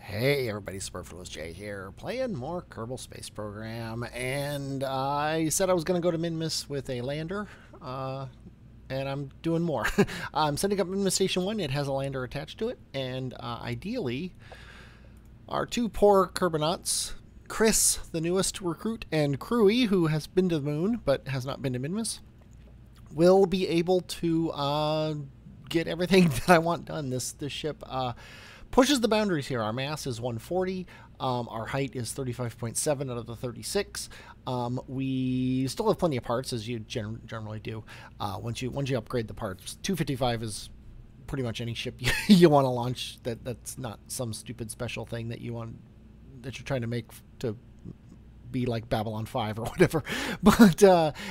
Hey everybody, Superfluous Jay here, playing more Kerbal Space Program, and I said I was going to go to Minmus with a lander, and I'm doing more. I'm setting up Minmus Station 1, it has a lander attached to it, and ideally, our two poor Kerbonauts, Chris, the newest recruit, and Kiwi, who has been to the moon, but has not been to Minmus, will be able to get everything that I want done. This ship pushes the boundaries here. Our mass is 140. Our height is 35.7 out of the 36. We still have plenty of parts, as you generally do. Once you upgrade the parts, 255 is pretty much any ship you want to launch. That's not some stupid special thing that you're trying to make to be like Babylon 5 or whatever. But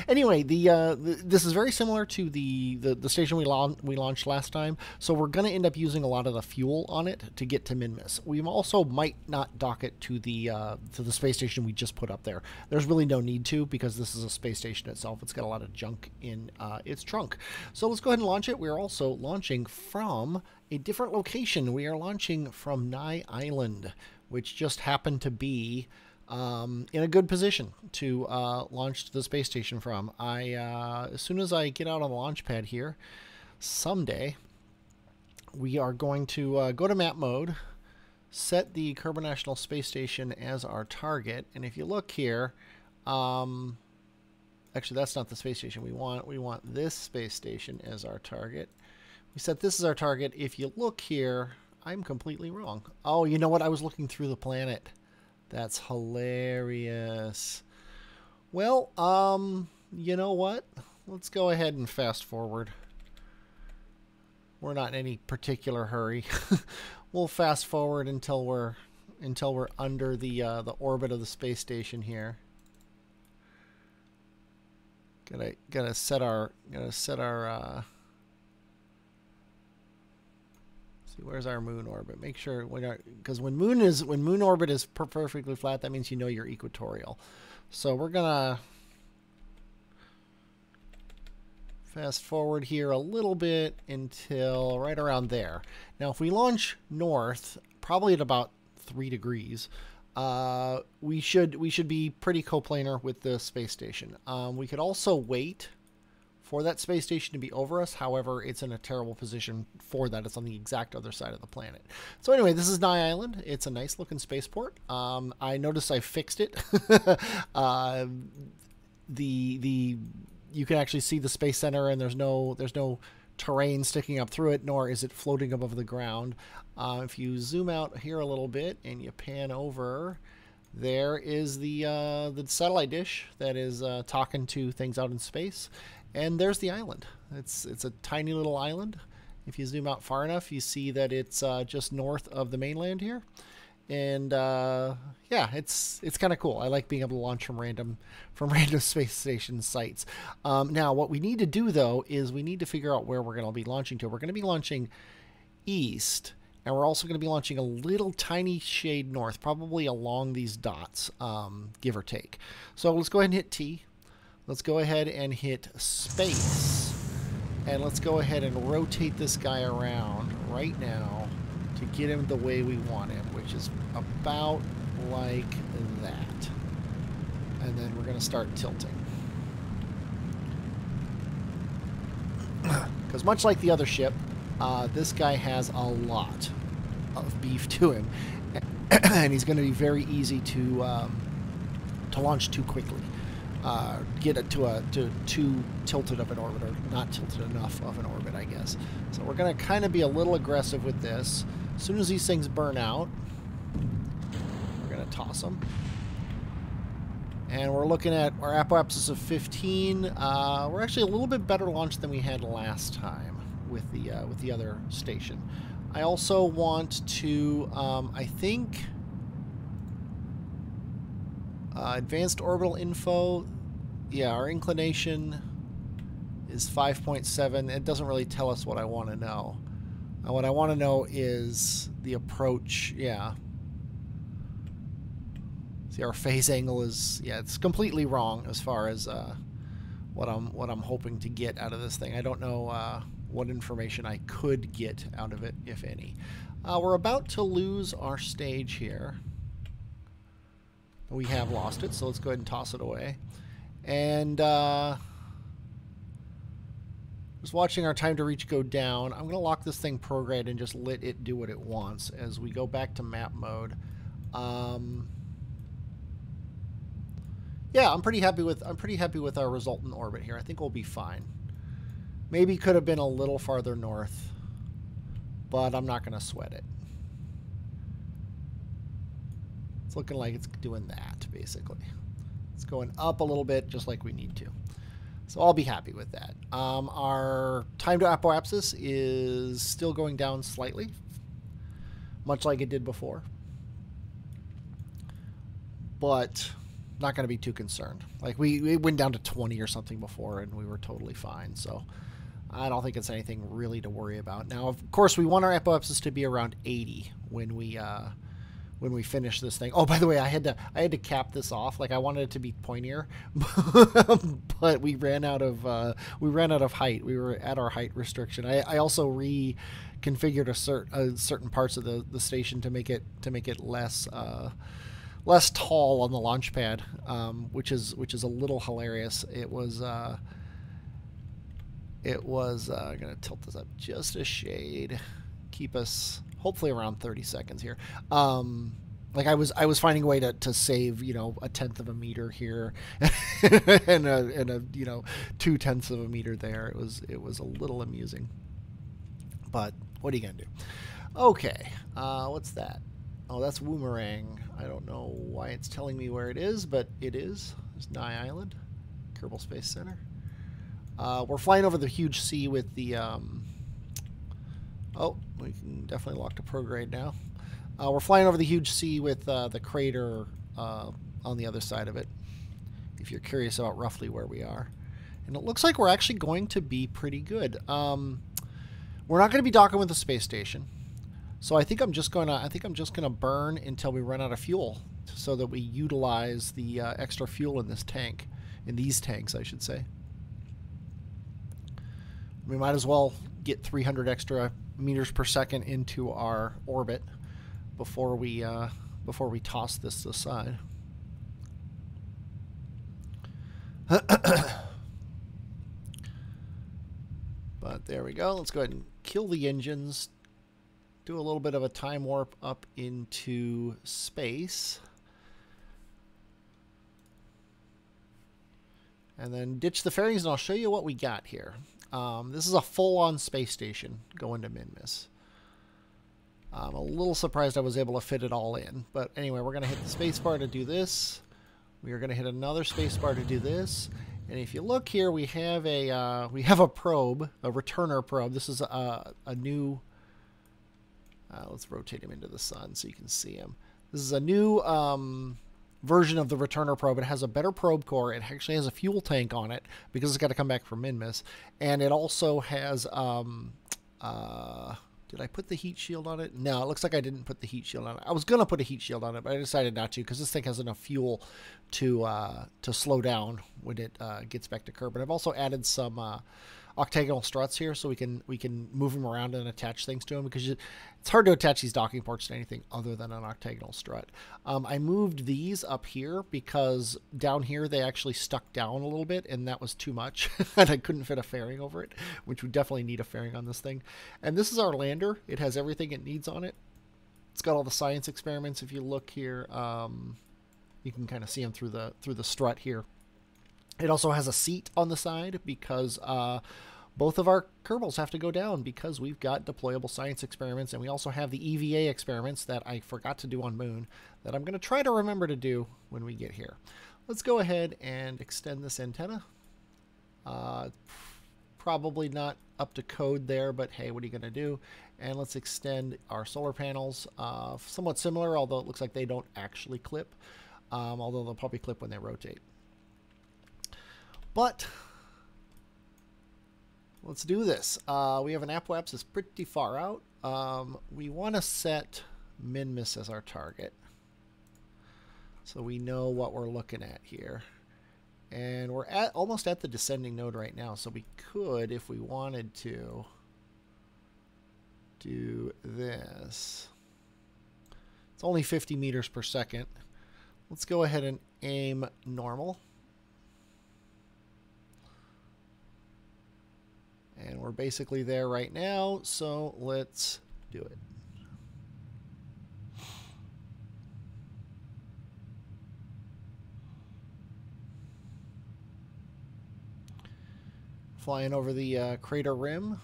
anyway, this is very similar to the station we launched last time, so we're going to end up using a lot of the fuel on it to get to Minmus. We also might not dock it to the space station we just put up there. There's really no need to, because this is a space station itself. It's got a lot of junk in its trunk. So let's go ahead and launch it. We're also launching from a different location. We are launching from Nye Island, which just happened to be in a good position to launch the space station from. As soon as I get out on the launch pad here, someday, we are going to go to map mode, set the Kerbal National Space Station as our target, and if you look here, actually that's not the space station we want. We want this space station as our target. We set this as our target. If you look here, I'm completely wrong. Oh, you know what? I was looking through the planet. That's hilarious. Well, you know what? Let's go ahead and fast forward. We're not in any particular hurry. We'll fast forward until we're under the orbit of the space station here. Gotta set our where's our moon orbit? Make sure, because when moon orbit is perfectly flat, that means you know you're equatorial. So we're gonna fast forward here a little bit until right around there. Now, if we launch north, probably at about 3 degrees, we should be pretty coplanar with the space station. We could also wait for that space station to be over us. However, it's in a terrible position for that. It's on the exact other side of the planet. So anyway, this is Nye Island. It's a nice looking spaceport. I noticed I fixed it. You can actually see the space center, and there's no terrain sticking up through it, nor is it floating above the ground. If you zoom out here a little bit and you pan over, there is the satellite dish that is talking to things out in space. And there's the island. It's a tiny little island. If you zoom out far enough, you see that it's just north of the mainland here. And yeah, it's kind of cool. I like being able to launch from random space station sites. Now, what we need to do though is we need to figure out where we're going to be launching to. We're going to be launching east, and we're also going to be launching a little tiny shade north, probably along these dots, give or take. So let's go ahead and hit T. Let's go ahead and hit space, and let's go ahead and rotate this guy around right now to get him the way we want him, which is about like that. And then we're going to start tilting. Because much like the other ship, this guy has a lot of beef to him, and he's going to be very easy to launch too quickly. Get it to too tilted of an orbit, or not tilted enough of an orbit, I guess. So we're going to kind of be a little aggressive with this. As soon as these things burn out, we're going to toss them. And we're looking at our apoapsis of 15. We're actually a little bit better launch than we had last time with the other station. I also want to, I think, advanced orbital info. Yeah, our inclination is 5.7. It doesn't really tell us what I want to know. What I want to know is the approach. Yeah. See, our phase angle is, yeah, it's completely wrong as far as what I'm hoping to get out of this thing. I don't know what information I could get out of it, if any. We're about to lose our stage here. We have lost it, so let's go ahead and toss it away. And just watching our time to reach go down. I'm going to lock this thing prograde and just let it do what it wants as we go back to map mode. Yeah, I'm pretty happy with our resultant orbit here. I think we'll be fine. Maybe could have been a little farther north, but I'm not going to sweat it. It's looking like it's doing that, basically. It's going up a little bit, just like we need to. So I'll be happy with that. Our time to apoapsis is still going down slightly, much like it did before. But not going to be too concerned. Like we went down to 20 or something before, and we were totally fine. So I don't think it's anything really to worry about. Now, of course, we want our apoapsis to be around 80 when we finish this thing. Oh, by the way, I had to cap this off. Like I wanted it to be pointier, but we ran out of height. We were at our height restriction. I also reconfigured certain parts of the station to make it less tall on the launch pad, which is a little hilarious. It was I'm gonna tilt this up just a shade, keep us hopefully around 30 seconds here. Like I was finding a way to save, you know, 1/10 of a meter here and a you know 2/10 of a meter there. It was a little amusing, but what are you gonna do? Okay, what's that? Oh, that's Woomerang. I don't know why it's telling me where it is, but it is. It's Nye Island, Kerbal Space Center. We're flying over the huge sea with the... oh, we can definitely lock to prograde now. We're flying over the huge sea with the crater on the other side of it, if you're curious about roughly where we are. And it looks like we're actually going to be pretty good. We're not going to be docking with the space station. So I think I'm just gonna burn until we run out of fuel, so that we utilize the extra fuel in this tank, in these tanks, I should say. We might as well get 300 extra meters per second into our orbit before we toss this aside. But there we go. Let's go ahead and kill the engines. Do a little bit of a time warp up into space. And then ditch the fairings, and I'll show you what we got here. This is a full-on space station going to Minmus. I'm a little surprised I was able to fit it all in. But anyway, we're going to hit the space bar to do this. We are going to hit another space bar to do this. And if you look here, we have a probe, a returner probe. This is a new... let's rotate him into the sun so you can see him. This is a new version of the returner probe. It has a better probe core. It actually has a fuel tank on it because it's got to come back from Minmus. And it also has... did I put the heat shield on it? No, it looks like I didn't put the heat shield on it. I was going to put a heat shield on it, but I decided not to because this thing has enough fuel to slow down when it gets back to curb. But I've also added some octagonal struts here so we can move them around and attach things to them, because it's hard to attach these docking ports to anything other than an octagonal strut. I moved these up here because down here they actually stuck down a little bit, and that was too much and I couldn't fit a fairing over it, which would definitely need a fairing on this thing. And this is our lander. It has everything it needs on it. It's got all the science experiments. If you look here, you can kind of see them through the strut here. It also has a seat on the side because both of our Kerbals have to go down because we've got deployable science experiments, and we also have the EVA experiments that I forgot to do on Moon that I'm going to try to remember to do when we get here. Let's go ahead and extend this antenna. Probably not up to code there, but hey, what are you going to do? And let's extend our solar panels. Somewhat similar, although it looks like they don't actually clip, although they'll probably clip when they rotate. But let's do this. We have an apoapsis that's pretty far out. We want to set Minmus as our target, so we know what we're looking at here. And we're almost at the descending node right now, so we could, if we wanted to, do this. It's only 50 meters per second. Let's go ahead and aim normal. And we're basically there right now, so let's do it. Flying over the crater rim.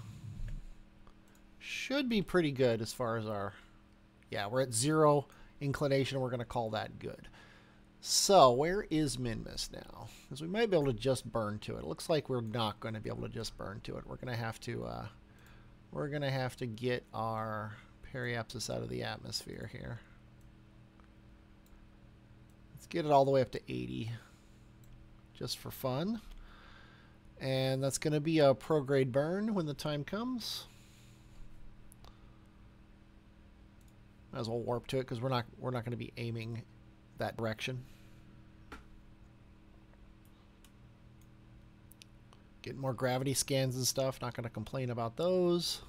Should be pretty good as far as our... Yeah, we're at 0 inclination. We're going to call that good. So, where is Minmus now? Because we might be able to just burn to it. It looks like we're not going to be able to just burn to it. We're going to have to get our periapsis out of the atmosphere here. Let's get it all the way up to 80, just for fun. And that's going to be a prograde burn when the time comes. Might as well warp to it because we're not going to be aiming that direction. Getting more gravity scans and stuff. Not going to complain about those.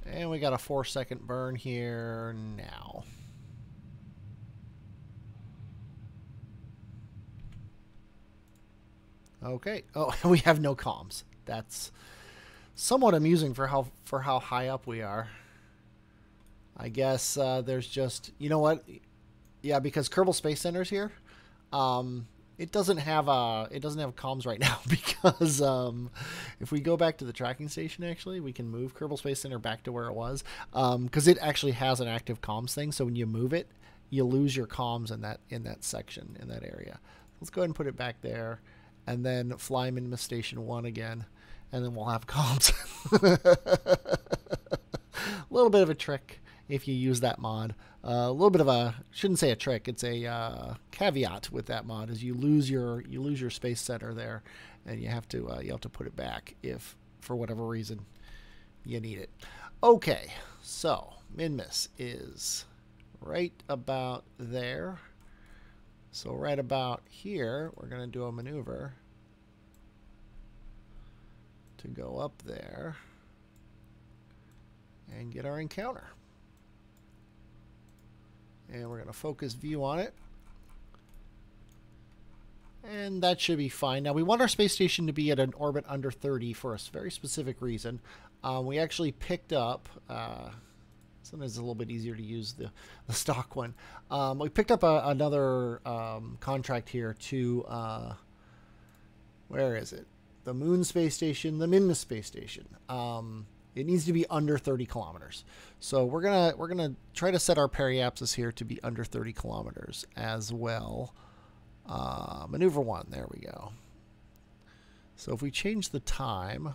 And we got a 4-second burn here now. Okay. Oh, we have no comms. That's somewhat amusing for how high up we are. I guess there's just, you know what? Yeah, because Kerbal Space Center's here. It doesn't have comms right now because if we go back to the tracking station, actually, we can move Kerbal Space Center back to where it was because it actually has an active comms thing. So when you move it, you lose your comms in that section, in that area. Let's go ahead and put it back there, and then fly Minmus Station 1 again, and then we'll have comms. A little bit of a trick if you use that mod. A little bit of a, shouldn't say a trick, it's a caveat with that mod, is you lose your space center there, and you have to put it back if for whatever reason you need it. Okay, so Minmus is right about there. So right about here, we're going to do a maneuver to go up there and get our encounter. And we're going to focus view on it. And that should be fine. Now, we want our space station to be at an orbit under 30 for a very specific reason. We actually picked up... sometimes it's a little bit easier to use the stock one. We picked up another contract here to... where is it? The Moon Space Station, the Minmus Space Station. It needs to be under 30 kilometers. So we're gonna try to set our periapsis here to be under 30 kilometers as well. Maneuver 1, there we go. So if we change the time,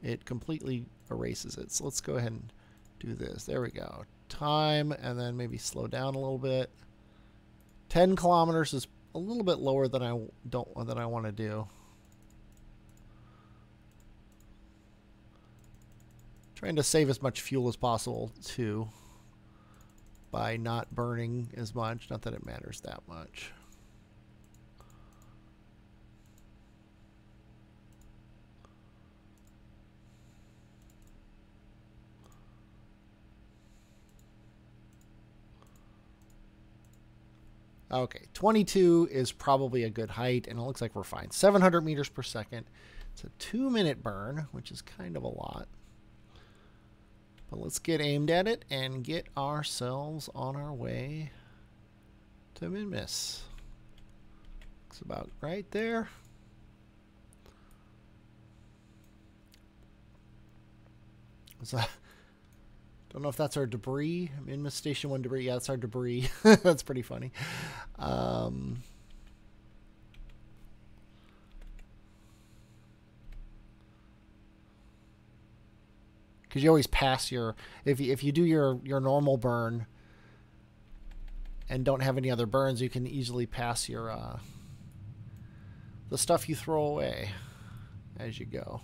it completely erases it. So let's go ahead and do this. There we go. Time, and then maybe slow down a little bit. 10 kilometers is a little bit lower than I want to do. Trying to save as much fuel as possible too, by not burning as much. Not that it matters that much. Okay, 22 is probably a good height, and it looks like we're fine. 700 meters per second. It's a 2-minute burn, which is kind of a lot. But let's get aimed at it and get ourselves on our way to Minmus. It's about right there. So, don't know if that's our debris. Minmus Station 1 debris. Yeah, that's our debris. That's pretty funny. Because you always pass your... If you do your normal burn and don't have any other burns, you can easily pass your... the stuff you throw away as you go.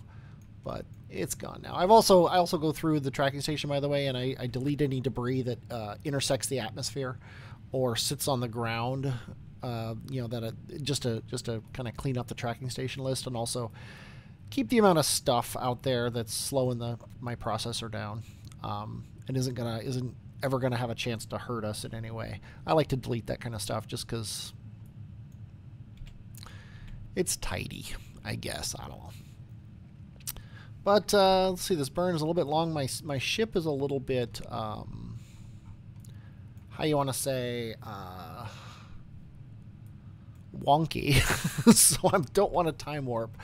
but it's gone now. I also go through the tracking station, by the way, and I delete any debris that intersects the atmosphere or sits on the ground. You know, that just to kind of clean up the tracking station list, and also keep the amount of stuff out there that's slowing my processor down, and isn't ever gonna have a chance to hurt us in any way. I like to delete that kind of stuff just because it's tidy, I guess. I don't know. But let's see, this burn is a little bit long. My ship is a little bit, how you want to say, wonky. So I don't want to time warp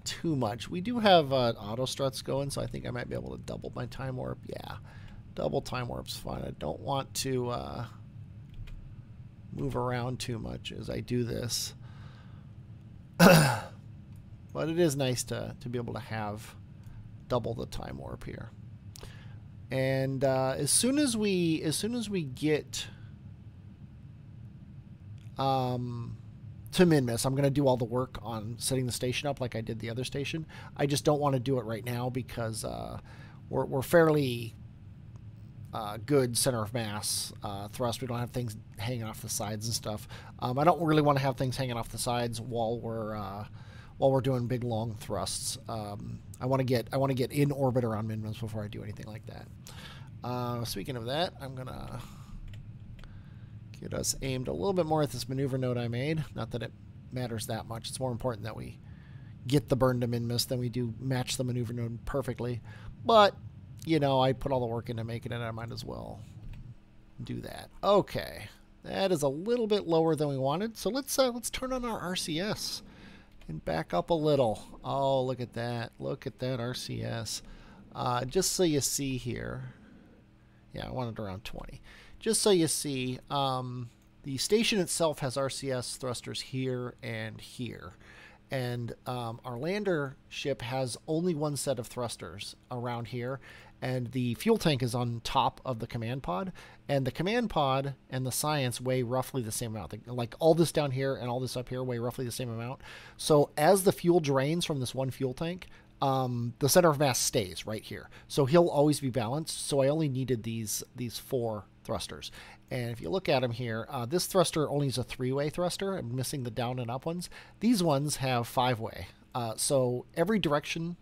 too much. We do have auto struts going, so I think I might be able to double my time warp. Yeah, double time warp's fine. I don't want to move around too much as I do this. But it is nice to be able to have double the time warp here. And as soon as we get to Minmus, I'm going to do all the work on setting the station up like I did the other station. I just don't want to do it right now because we're fairly good center of mass thrust. We don't have things hanging off the sides and stuff. I don't really want to have things hanging off the sides while we're doing big long thrusts. I want to get in orbit around Minmus before I do anything like that. Speaking of that, I'm gonna get us aimed a little bit more at this maneuver node I made. Not that it matters that much. It's more important that we get the burn to Minmus than we do match the maneuver node perfectly. But you know, I put all the work into making it, I might as well do that. Okay, that is a little bit lower than we wanted. So let's turn on our RCS and back up a little. Oh, look at that! Look at that RCS. Just so you see here. Yeah, I want it around 20. Just so you see, the station itself has RCS thrusters here and here. And our lander ship has only one set of thrusters around here. And the fuel tank is on top of the command pod. And the command pod and the science weigh roughly the same amount. Like all this down here and all this up here weigh roughly the same amount. So as the fuel drains from this one fuel tank, the center of mass stays right here. So he'll always be balanced. So I only needed these 4 thrusters. And if you look at them here, this thruster only is a 3-way thruster. I'm missing the down and up ones. These ones have 5-way. So every direction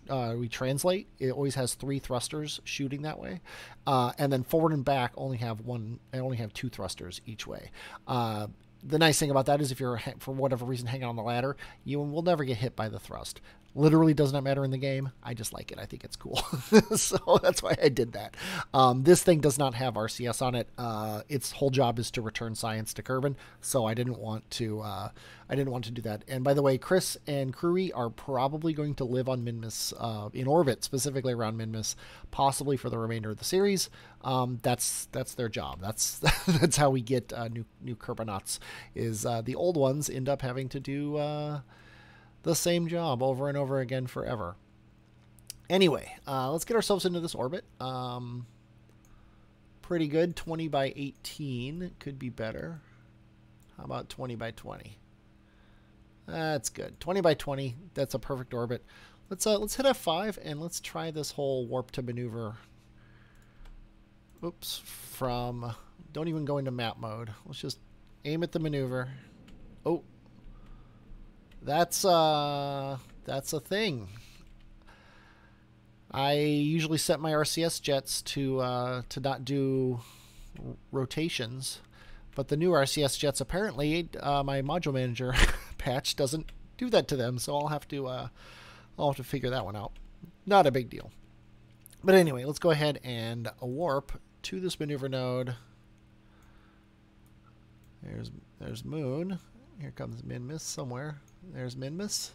we translate, it always has 3 thrusters shooting that way. And then forward and back only have 2 thrusters each way. The nice thing about that is if you're, for whatever reason, hanging on the ladder, you will never get hit by the thrust. Literally does not matter in the game. I just like it. I think it's cool. So that's why I did that. This thing does not have RCS on it. Its whole job is to return science to Kerbin. So I didn't want to do that. And by the way, Chris and Kiwi are probably going to live on Minmus, in orbit, specifically around Minmus, possibly for the remainder of the series. That's their job. That's how we get new Kerbinauts. Is the old ones end up having to do the same job over and over again forever. Anyway, let's get ourselves into this orbit. Pretty good. 20 by 18 could be better. How about 20 by 20? That's good. 20 by 20. That's a perfect orbit. Let's hit F5 and let's try this whole warp to maneuver. Oops. Don't even go into map mode. Let's just aim at the maneuver. Oh. That's a thing. I usually set my RCS jets to not do rotations, but the new RCS jets apparently my module manager patch doesn't do that to them, so I'll have to figure that one out. Not a big deal. But anyway, let's go ahead and warp to this maneuver node. There's Moon. Here comes Minmus somewhere. There's Minmus.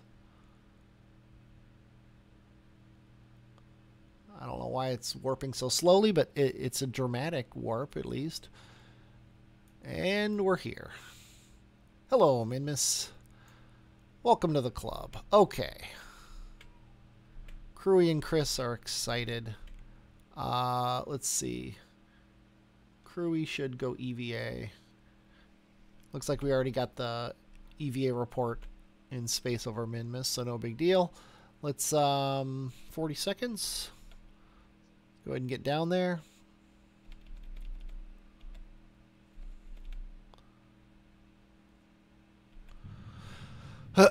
I don't know why it's warping so slowly, but it's a dramatic warp at least. And we're here. Hello, Minmus. Welcome to the club. Okay. Kiwi and Chris are excited. Let's see. Kiwi should go EVA. Looks like we already got the EVA report in space over Minmus, so no big deal. Let's 40 seconds. Go ahead and get down there. And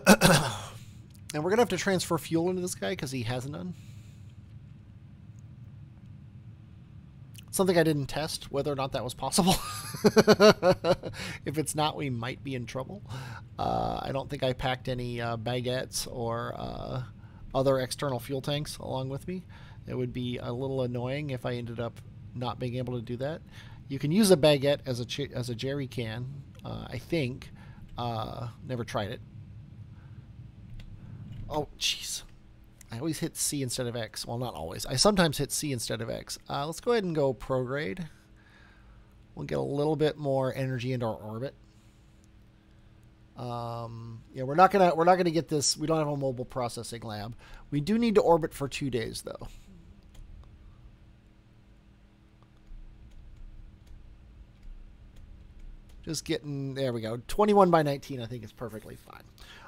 we're going to have to transfer fuel into this guy because he has none. Something I didn't test, whether or not that was possible. If it's not, we might be in trouble. I don't think I packed any baguettes or other external fuel tanks along with me. It would be a little annoying if I ended up not being able to do that. You can use a baguette as a jerry can, I think. Never tried it. Oh, jeez. I always hit C instead of X. Well, not always. I sometimes hit C instead of X. Let's go ahead and go prograde. We'll get a little bit more energy into our orbit. Yeah, we're not gonna get this. We don't have a mobile processing lab. We do need to orbit for 2 days, though. Just getting, there we go. 21 by 19, I think is perfectly fine.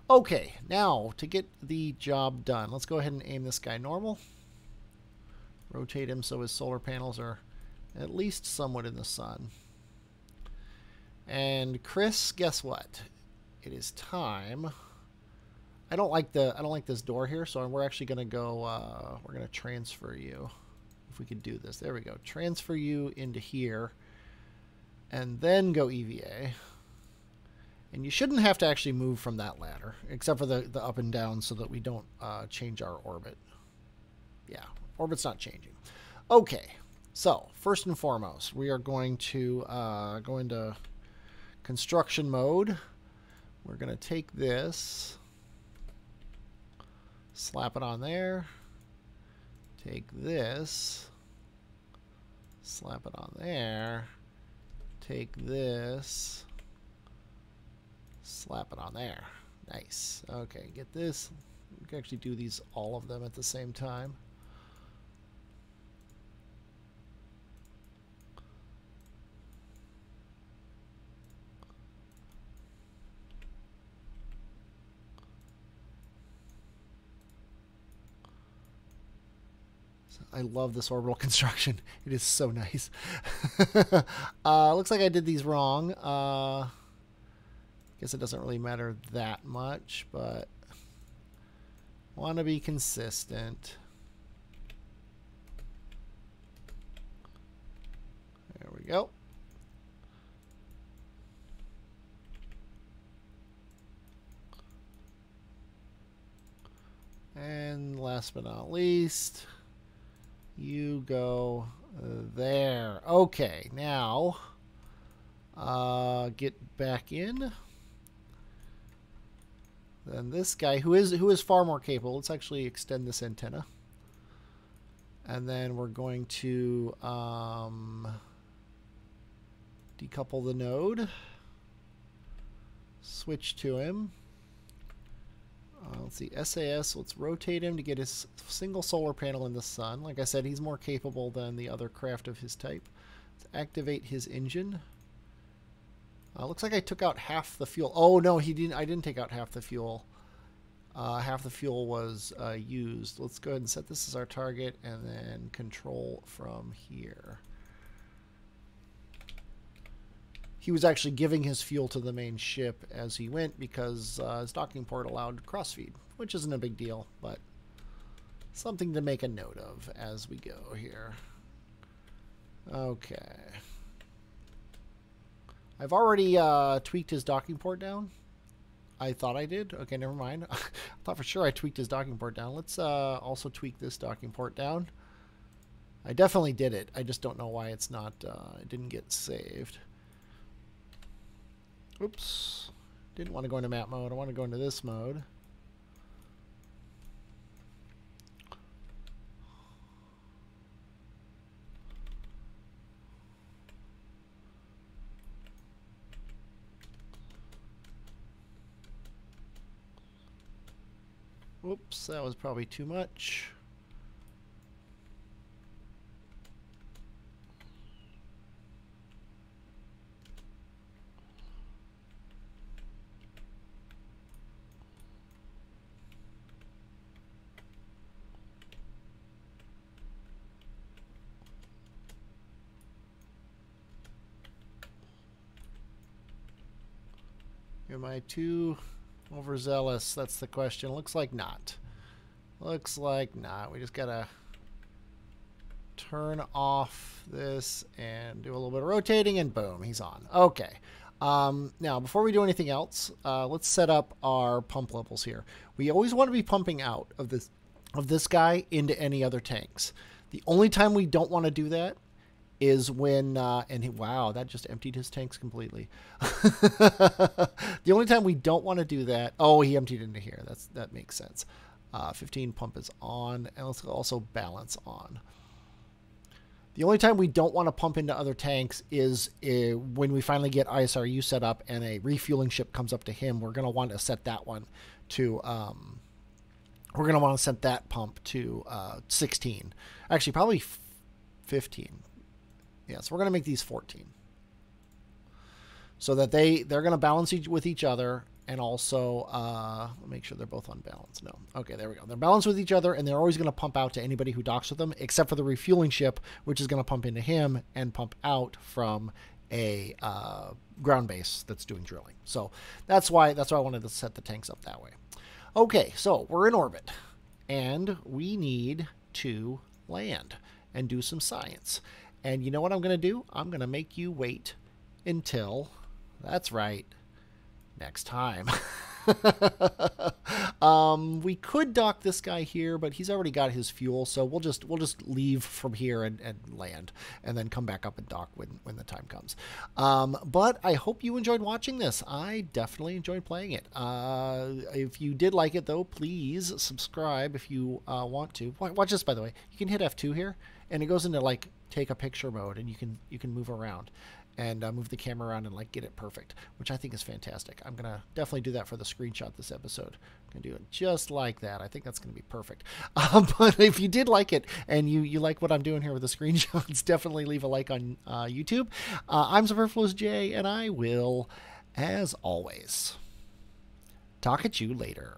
Okay, now to get the job done, let's go ahead and aim this guy normal. Rotate him so his solar panels are at least somewhat in the sun. And Chris, guess what? It is time. I don't like this door here, so we're actually gonna go. We're gonna transfer you. If we could do this, there we go. Transfer you into here, and then go EVA. And you shouldn't have to actually move from that ladder, except for the up and down, so that we don't change our orbit. Yeah, orbit's not changing. Okay, so first and foremost, we are going to go into construction mode. We're going to take this, slap it on there, take this, slap it on there, take this, slap it on there. Nice. Okay, get this. We can actually do these, all of them at the same time. I love this orbital construction. It is so nice. Looks like I did these wrong. Guess it doesn't really matter that much, but want to be consistent. There we go. And last but not least, you go there. Okay, now get back in. Then this guy, who is far more capable, let's actually extend this antenna. And then we're going to decouple the node, switch to him. Let's see, SAS, let's rotate him to get his single solar panel in the sun. Like I said, he's more capable than the other craft of his type. Let's activate his engine. Looks like I took out half the fuel. Oh, no, he didn't. I didn't take out half the fuel. Half the fuel was used. Let's go ahead and set this as our target and then control from here. He was actually giving his fuel to the main ship as he went because his docking port allowed crossfeed, which isn't a big deal, but something to make a note of as we go here. Okay. I've already tweaked his docking port down. I thought I did. Okay, never mind. I thought for sure I tweaked his docking port down. Let's also tweak this docking port down. I definitely did it. I just don't know why it's not, it didn't get saved. Oops. Didn't want to go into map mode. I want to go into this mode. Whoops, that was probably too much. Am I too overzealous? That's the question. Looks like not. Looks like not. We just gotta turn off this and do a little bit of rotating, and boom, he's on. Okay. Now, before we do anything else, let's set up our pump levels here. We always want to be pumping out of this guy into any other tanks. The only time we don't want to do that is when, wow, that just emptied his tanks completely. The only time we don't want to do that, oh, he emptied into here. That makes sense. 15 pump is on, and let's also balance on. The only time we don't want to pump into other tanks is when we finally get ISRU set up and a refueling ship comes up to him. We're going to want to set that one to, we're going to want to set that pump to 16. Actually, probably 15. Yeah, so we're going to make these 14. So that they're going to balance with each other. And also, make sure they're both on balance. No. Okay, there we go. They're balanced with each other, and they're always going to pump out to anybody who docks with them, except for the refueling ship, which is going to pump into him and pump out from a ground base that's doing drilling. So that's why I wanted to set the tanks up that way. Okay, so we're in orbit, and we need to land and do some science. And you know what I'm going to do? I'm going to make you wait until, that's right, next time. We could dock this guy here, but he's already got his fuel, so we'll just leave from here and land, and then come back up and dock when the time comes. But I hope you enjoyed watching this. I definitely enjoyed playing it. If you did like it, though, please subscribe if you want to. Watch this, by the way. You can hit F2 here, and it goes into like take a picture mode, and you can move around and move the camera around and like get it perfect, which I think is fantastic. I'm gonna definitely do that for the screenshot this episode. I'm gonna do it just like that. I think that's gonna be perfect. But if you did like it and you like what I'm doing here with the screenshots, definitely leave a like on YouTube. I'm Superfluous J, and I will, as always, talk at you later.